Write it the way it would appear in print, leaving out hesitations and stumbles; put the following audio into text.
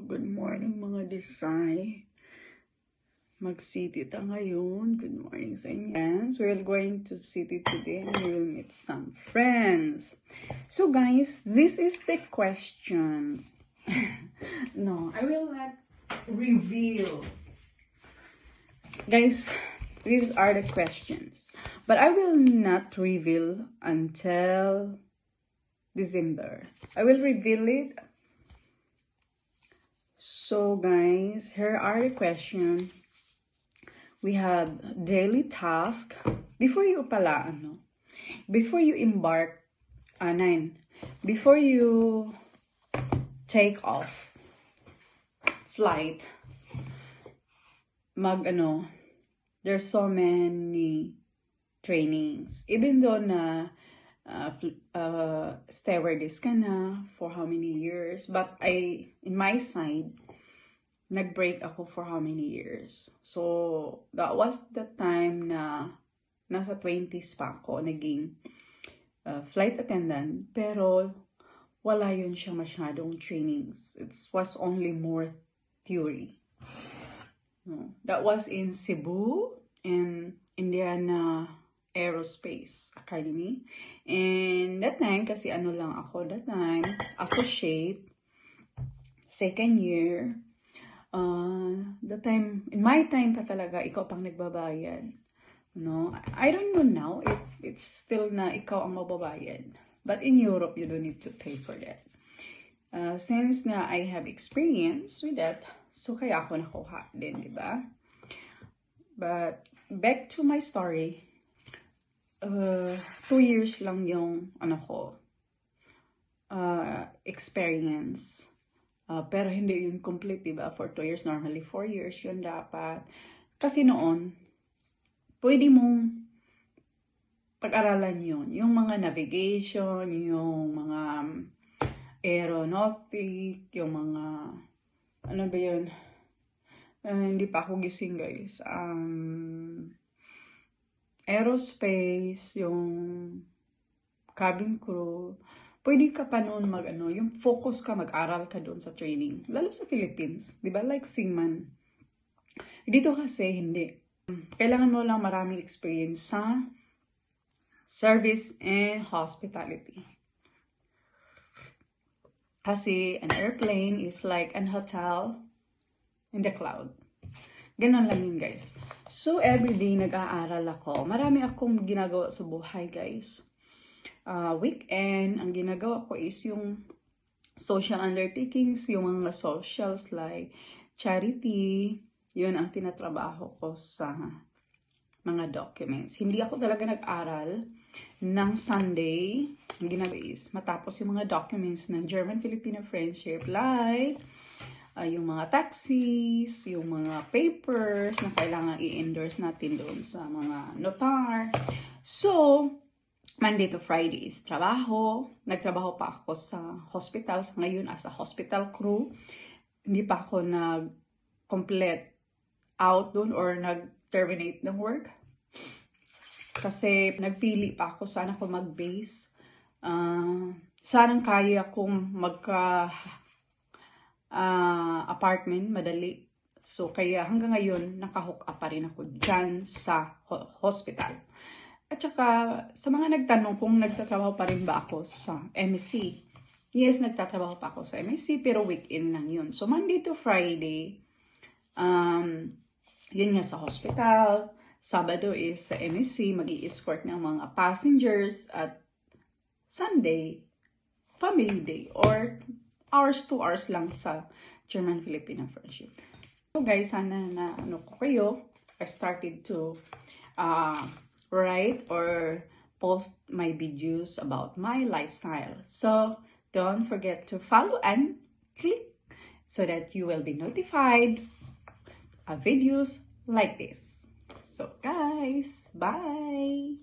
Good morning mga Desai. Mag-city ta ngayon. Good morning sa inyo. Friends, we're going to city today and we will meet some friends. So guys, this is the question. No, I will not reveal. Guys, these are the questions. But I will not reveal until December. I will reveal it. So guys, here are the questions. We have daily task. Before you embark, before you take off flight, there's so many trainings. Even though na stewardess ka na for how many years, but in my side, nag-break ako for how many years. So that was the time na nasa 20s pa ako naging flight attendant, pero wala yun siya masyadong trainings. It was only more theory. That was in Cebu and Indiana Aerospace Academy. And that time, kasi associate, second year. That time, in my time pa talaga, ikaw pang nagbabayad. I don't know now if it's still na ikaw ang mababayad. But in Europe, you don't need to pay for that. Since na I have experience with that, so kaya ako nakuha din, di ba? But back to my story. 2 years lang yung experience. Pero hindi yun complete, diba? For 2 years, normally 4 years yun dapat. Kasi noon, pwede mong pag-aralan yun. Yung mga navigation, yung mga aeronautic, yung mga, hindi pa ako gising, guys. Aerospace, yung cabin crew, pwede ka pa noon yung focus ka, mag-aral ka doon sa training. Lalo sa Philippines, di ba? Like seaman. Dito kasi, hindi. Kailangan mo lang maraming experience sa service and hospitality. Kasi an airplane is like an hotel in the cloud. Ganon lang yun, guys. So, everyday nag-aaral ako. Marami akong ginagawa sa buhay, guys. Weekend, ang ginagawa ko is yung social undertakings, yung mga socials like charity. Yun ang tinatrabaho ko sa mga documents. Hindi ako talaga nag-aral ng Sunday. Ang ginagawa is matapos yung mga documents ng German-Filipino Friendship, like yung mga taxis, yung mga papers na kailangan i-endorse natin doon sa mga notar. So, Monday to Friday is trabaho. Nagtrabaho pa ako sa hospital. Sa ngayon, as a hospital crew, hindi pa ako nag-complete out doon or nag-terminate ng work. Kasi nagpili pa ako, saan ako mag-base. Sanang kaya akong apartment, madali. So, kaya hanggang ngayon, nakahook up pa rin ako dyan sa hospital. At saka, sa mga nagtanong kung nagtatrabaho pa rin ba ako sa MSC. Yes, nagtatrabaho pa ako sa MSC, pero weekend lang yun. So, Monday to Friday, yun nga sa hospital. Sabado is sa MSC, mag-i-escort ng mga passengers. At Sunday, family day or 2 hours lang sa German-Filipino Friendship. So guys, sana na ko kayo. I started to write or post my videos about my lifestyle. So don't forget to follow and click so that you will be notified of videos like this. So guys, bye!